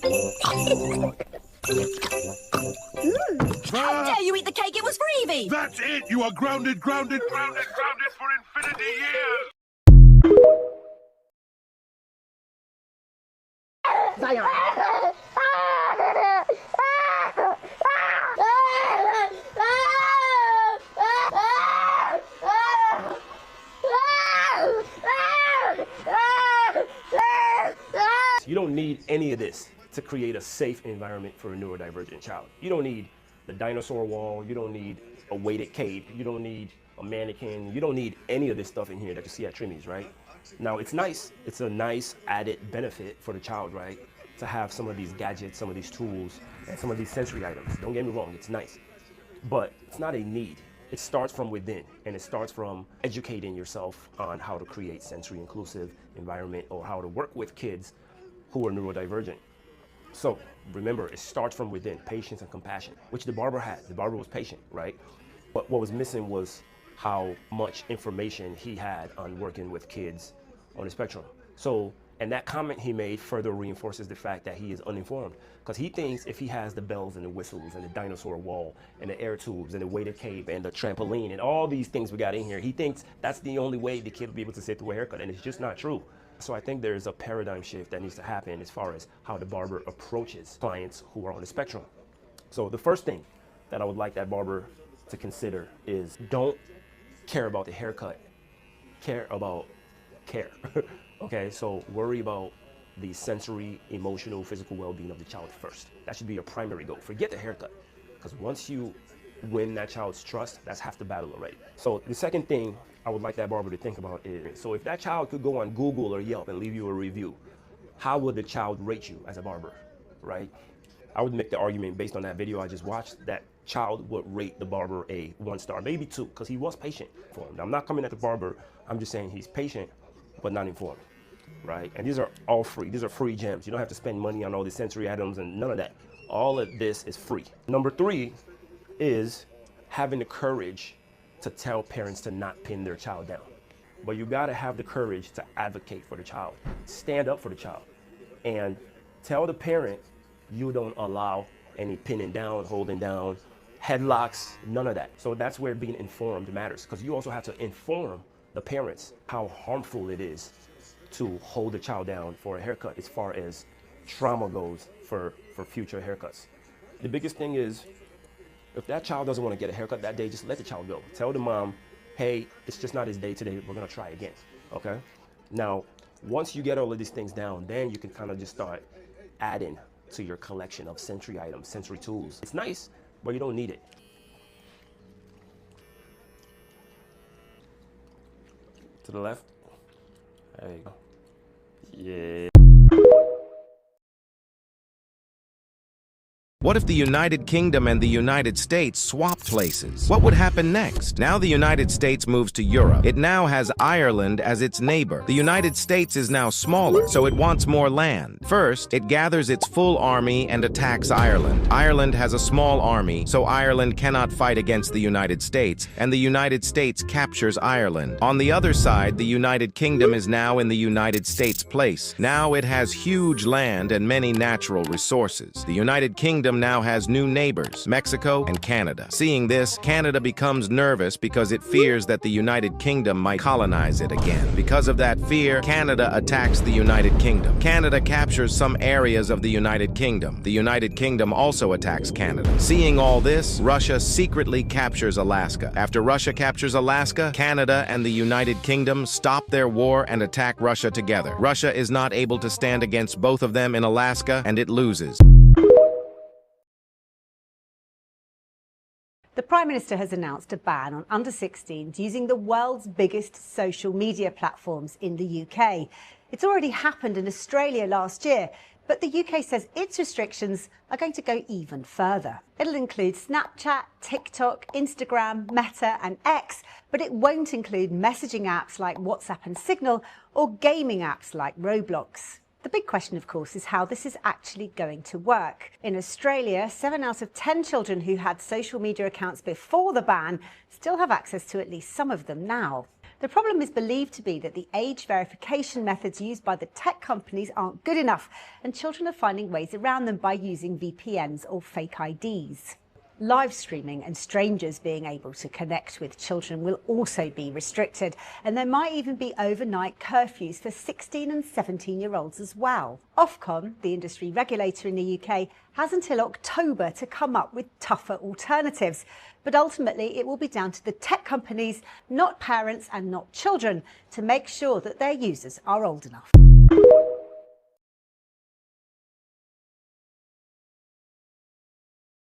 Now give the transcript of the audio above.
How dare you eat the cake? It was for Evie! That's it! You are grounded for infinity years! Zion. You don't need any of this to create a safe environment for a neurodivergent child. You don't need the dinosaur wall, you don't need a weighted cape, you don't need a mannequin, you don't need any of this stuff in here that you see at Trinity's, right? Now it's nice, it's a nice added benefit for the child, right? To have some of these gadgets, some of these tools, and some of these sensory items. Don't get me wrong, it's nice, but it's not a need. It starts from within, and it starts from educating yourself on how to create sensory inclusive environment or how to work with kids who are neurodivergent. So remember, it starts from within, patience and compassion, which the barber had. The barber was patient, right? But what was missing was how much information he had on working with kids on the spectrum. So, and that comment he made further reinforces the fact that he is uninformed, because he thinks if he has the bells and the whistles and the dinosaur wall and the air tubes and the weighted cape and the trampoline and all these things we got in here, he thinks that's the only way the kid will be able to sit through a haircut, and it's just not true. So I think there's a paradigm shift that needs to happen as far as how the barber approaches clients who are on the spectrum. So the first thing that I would like that barber to consider is don't care about the haircut, care about care. Okay, so worry about the sensory, emotional, physical well-being of the child first. That should be your primary goal. Forget the haircut, because once you win that child's trust, that's half the battle already. So the second thing I would like that barber to think about is, so if that child could go on Google or Yelp and leave you a review, how would the child rate you as a barber, right? I would make the argument based on that video I just watched that child would rate the barber a 1 star, maybe 2, because he was patient for him. Now, I'm not coming at the barber, I'm just saying he's patient, but not informed, right? And these are all free. These are free gems. You don't have to spend money on all the sensory items and none of that. All of this is free. Number 3 is having the courage to tell parents to not pin their child down. But you gotta have the courage to advocate for the child. Stand up for the child and tell the parent you don't allow any pinning down, holding down, headlocks, none of that. So that's where being informed matters, because you also have to inform the parents how harmful it is to hold the child down for a haircut as far as trauma goes for future haircuts. The biggest thing is, if that child doesn't want to get a haircut that day, just let the child go. Tell the mom, hey, it's just not his day today, we're gonna try again, okay? Now, once you get all of these things down, then you can kind of just start adding to your collection of sensory items, sensory tools. It's nice, but you don't need it. To the left. There you go. Yeah. What if the United Kingdom and the United States swapped places? What would happen next? Now the United States moves to Europe. It now has Ireland as its neighbor. The United States is now smaller, so it wants more land. First, it gathers its full army and attacks Ireland. Ireland has a small army, so Ireland cannot fight against the United States, and the United States captures Ireland. On the other side, the United Kingdom is now in the United States' place. Now it has huge land and many natural resources. The United Kingdom now has new neighbors, Mexico and Canada. Seeing this, Canada becomes nervous because it fears that the United Kingdom might colonize it again. Because of that fear, Canada attacks the United Kingdom. Canada captures some areas of the United Kingdom. The United Kingdom also attacks Canada. Seeing all this, Russia secretly captures Alaska. After Russia captures Alaska, Canada and the United Kingdom stop their war and attack Russia together. Russia is not able to stand against both of them in Alaska, and it loses. The Prime Minister has announced a ban on under-16s using the world's biggest social media platforms in the UK. It's already happened in Australia last year, but the UK says its restrictions are going to go even further. It'll include Snapchat, TikTok, Instagram, Meta and X, but it won't include messaging apps like WhatsApp and Signal or gaming apps like Roblox. The big question, of course, is how this is actually going to work. In Australia, 7 out of 10 children who had social media accounts before the ban still have access to at least some of them now. The problem is believed to be that the age verification methods used by the tech companies aren't good enough, and children are finding ways around them by using VPNs or fake IDs. Live streaming and strangers being able to connect with children will also be restricted, and there might even be overnight curfews for 16 and 17-year-olds as well. Ofcom, the industry regulator in the UK, has until October to come up with tougher alternatives. But ultimately, it will be down to the tech companies, not parents and not children, to make sure that their users are old enough.